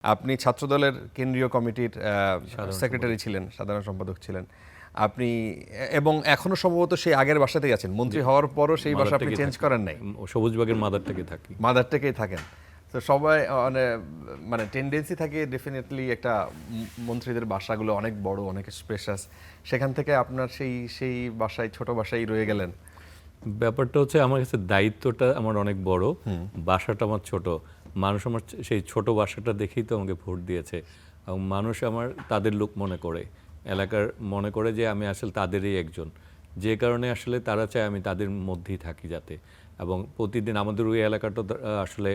আপনি ছাত্রদলের কেন্দ্রীয় কমিটির সেক্রেটারি ছিলেন, সাধারণ সম্পাদক ছিলেন আপনি, এবং এখনো সম্ভবত সেই আগের বাসাতেই আছেন। মন্ত্রী হওয়ার পরও সেই বাসা আপনি চেঞ্জ করেন নাই? সবুজবাগের মাদারটাকে থাকি, মাদারটাকেই থাকেন। তো সবাই মানে টেন্ডেন্সি থাকে ডেফিনেটলি একটা মন্ত্রীদের বাসাগুলো অনেক বড়, অনেক স্পেশাস, সেখান থেকে আপনার সেই বাসায়, ছোট বাসায় রয়ে গেলেন। ব্যাপারটা হচ্ছে আমার কাছে দায়িত্বটা আমার অনেক বড়, বাসাটা আমার ছোট। মানুষ আমার সেই ছোট বাসাটা দেখেই তো আমাকে ভোট দিয়েছে, এবং মানুষ আমার তাদের লোক মনে করে, এলাকার মনে করে যে আমি আসলে তাদেরই একজন, যে কারণে আসলে তারা চায় আমি তাদের মধ্যেই থাকি যাতে। এবং প্রতিদিন আমাদের ওই এলাকাটা আসলে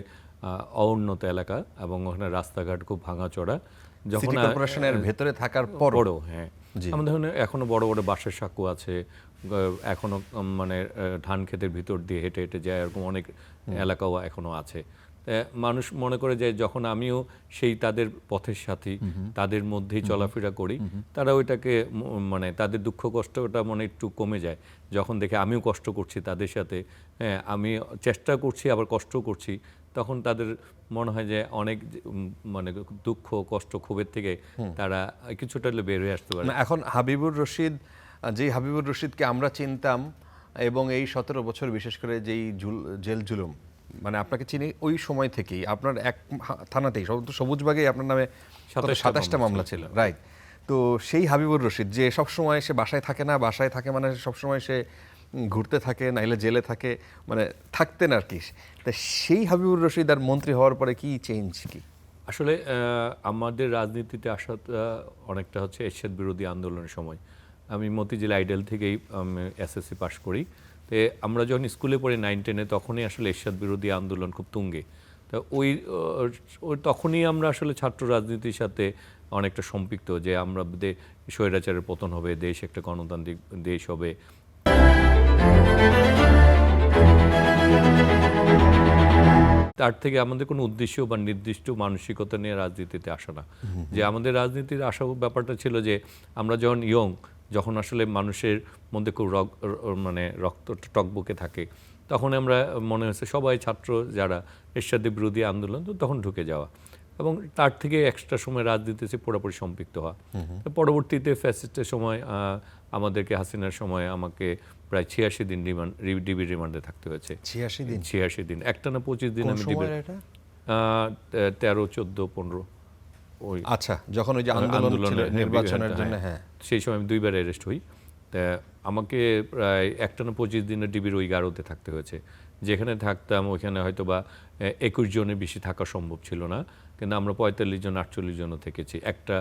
অউন্নত এলাকা, এবং ওখানে রাস্তাঘাট খুব ভাঙাচোরা। যখন কর্পোরেশনের ভেতরে থাকার পরও, হ্যাঁ, আমাদের এখনো বড় বড় বাঁশের সাঁকো আছে, এখনো মানে ধান ক্ষেতের ভিতর দিয়ে হেঁটে হেঁটে যায়, এরকম অনেক এলাকাও এখনো আছে। মানুষ মনে করে যে যখন আমিও সেই তাদের পথের সাথী, তাদের মধ্যেই চলাফেরা করি, তারা ওইটাকে মানে তাদের দুঃখ কষ্টটা মনে একটু কমে যায় যখন দেখে আমিও কষ্ট করছি তাদের সাথে। হ্যাঁ, আমি চেষ্টা করছি আবার কষ্ট করছি, তখন তাদের মনে হয় যে অনেক মানে দুঃখ কষ্ট ক্ষোভের থেকে তারা কিছুটা বের হয়ে আসতে পারে। এখন হাবিবুর রশিদ, যেই হাবিবুর রশিদকে আমরা চিনতাম, এবং এই 17 বছর বিশেষ করে যেই জেল জুলুম, মানে আপনাকে চিনি ওই সময় থেকেই, আপনার এক থানাতেই সবুজবাগেই আপনার নামে 27টা মামলা ছিল, রাইট? তো সেই হাবিবুর রশিদ যে সবসময় সে বাসায় থাকে না, বাসায় থাকে মানে সবসময় সে ঘুরতে থাকে, নাইলে জেলে থাকে, মানে থাকতেন আর কি। তা সেই হাবিবুর রশিদ আর মন্ত্রী হওয়ার পরে কি চেঞ্জ কি? আসলে আমাদের রাজনীতিতে আসাটা অনেকটা হচ্ছে এরশাদ বিরোধী আন্দোলনের সময়। আমি মতিঝিল আইডিয়াল থেকেই এসএসসি পাশ করি। তো আমরা যখন স্কুলে পড়ি 9-10-এ, তখনই আসলে এরশাদ বিরোধী আন্দোলন খুব তুঙ্গে। তো ওই তখনই আমরা আসলে ছাত্র রাজনীতির সাথে অনেকটা সম্পৃক্ত, যে আমরা স্বৈরাচারের পতন হবে, দেশ একটা গণতান্ত্রিক দেশ হবে। তার থেকে আমাদের কোনো উদ্দেশ্য বা নির্দিষ্ট মানসিকতা নিয়ে রাজনীতিতে আসা না। যে আমাদের রাজনীতির আসা ব্যাপারটা ছিল যে আমরা যখন যখন আসলে মানুষের মধ্যে খুব মানে রক্ত টকবকে থাকে, তখন আমরা মনে হচ্ছে সবাই ছাত্র যারা এরশাদের বিরোধী আন্দোলন, তো তখন ঢুকে যাওয়া, এবং তার থেকে এক্সট্রা সময় রাজনীতিতে পুরোপুরি সম্পৃক্ত হওয়া। পরবর্তীতে ফ্যাসিস্টের সময় আমাদেরকে, হাসিনার সময় আমাকে প্রায় 86 দিন ডিবি রিমান্ডে থাকতে হয়েছে। 86 দিন, একটানা 25 দিন আমি ডিবি, 13, 14, 15, ওই আচ্ছা, যখন ওই যে আন্দোলন ছিল নির্বাচনের জন্য, হ্যাঁ, সেই সময় আমি 2বার অ্যারেস্ট হই। তা আমাকে প্রায় একটানা 25 দিনের ডিবির ওই গারোতে থাকতে হয়েছে। যেখানে থাকতাম ওইখানে হয়তো বা 21 জনের বেশি থাকা সম্ভব ছিল না, কিন্তু আমরা 45 জন 48 জনও থেকেছি। একটা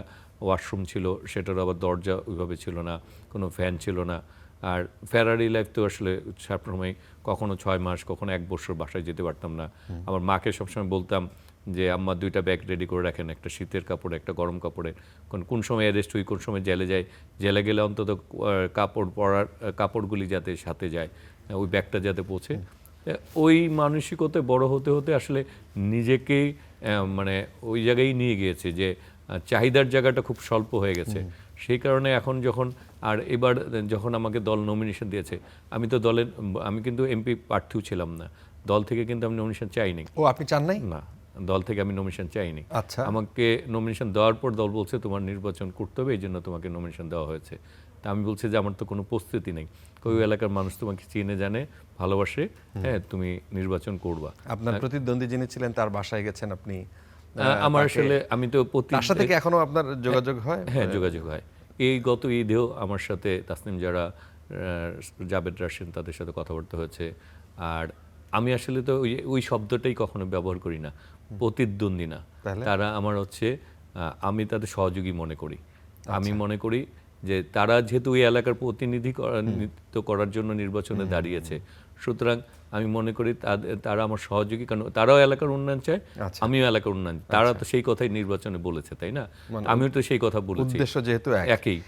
ওয়াশরুম ছিল, সেটার আবার দরজা ওইভাবে ছিল না, কোনো ফ্যান ছিল না। আর ফেরারি লাইফ তো আসলে সবসময়, কখনো 6 মাস, কখনো 1 বছর বাসায় যেতে পারতাম না। আমার মাকে সবসময় বলতাম যে আম্মা 2টা ব্যাগ রেডি করে রাখেন, একটা শীতের কাপড়, একটা গরম কাপড়ে, কোন সময় অ্যারেস্ট হই, কোন সময় জেলে যাই, জেলে গেলে অন্তত কাপড় পরার কাপড়গুলি যাতে সাথে যায়, ওই ব্যাগটা যাতে পৌঁছে। ওই মানসিকতায় বড় হতে হতে আসলে নিজেকেই মানে ওই জায়গায় নিয়ে গিয়েছে যে চাহিদার জায়গাটা খুব স্বল্প হয়ে গেছে। সেই কারণে এখন যখন, আর এবার যখন আমাকে দল নমিনেশন দিয়েছে, আমি কিন্তু এমপি প্রার্থীও ছিলাম না, দল থেকে কিন্তু আমি নমিনেশন চাইনি। ও, আপনি চান নাই? না, দল থেকে আমি নমিনেশন চাইনি। আচ্ছা, আমাকে নমিনেশন দেওয়ার পর দল বলছে তোমার নির্বাচন করতে হবে, এই জন্য তোমাকে নমিনেশন দেওয়া হয়েছে। তা আমি বলছি যে আমার তো কোনো প্রস্তুতি নেই, ওই এলাকার মানুষ তোমাকে চিনে জানে, ভালোবাসে, হ্যাঁ, তুমি নির্বাচন করবা। আপনার প্রতিদ্বন্দ্বী যিনি ছিলেন তার বাসায় গেছেন আপনি? আমার আসলে, আমি তো তার সাথে কি এখনো আপনার যোগাযোগ হয়? হ্যাঁ, যোগাযোগ হয়। এই গত ঈদেও আমার সাথে তাসনিম যারা, জাবেদ রাশিন, তাদের সাথে কথাবার্তা হয়েছে। আর আমি আসলে তো ওই শব্দটাই কখনো ব্যবহার করি না, প্রতিদ্বন্দ্বী না। তারা আমার হচ্ছে, আমি তাদের সহযোগী মনে করি। আমি মনে করি যে তারা যেহেতু ওই এলাকার প্রতিনিধিত্ব করার জন্য নির্বাচনে দাঁড়িয়েছে, সুতরাং আমি মনে করি তারা আমার সহযোগী, কারণ তারাও এলাকার উন্নয়ন চায়, আমিও এলাকার উন্নয়ন। তারা তো সেই কথাই নির্বাচনে বলেছে, তাই না? আমিও তো সেই কথা বলেছি, উদ্দেশ্য যেহেতু একই।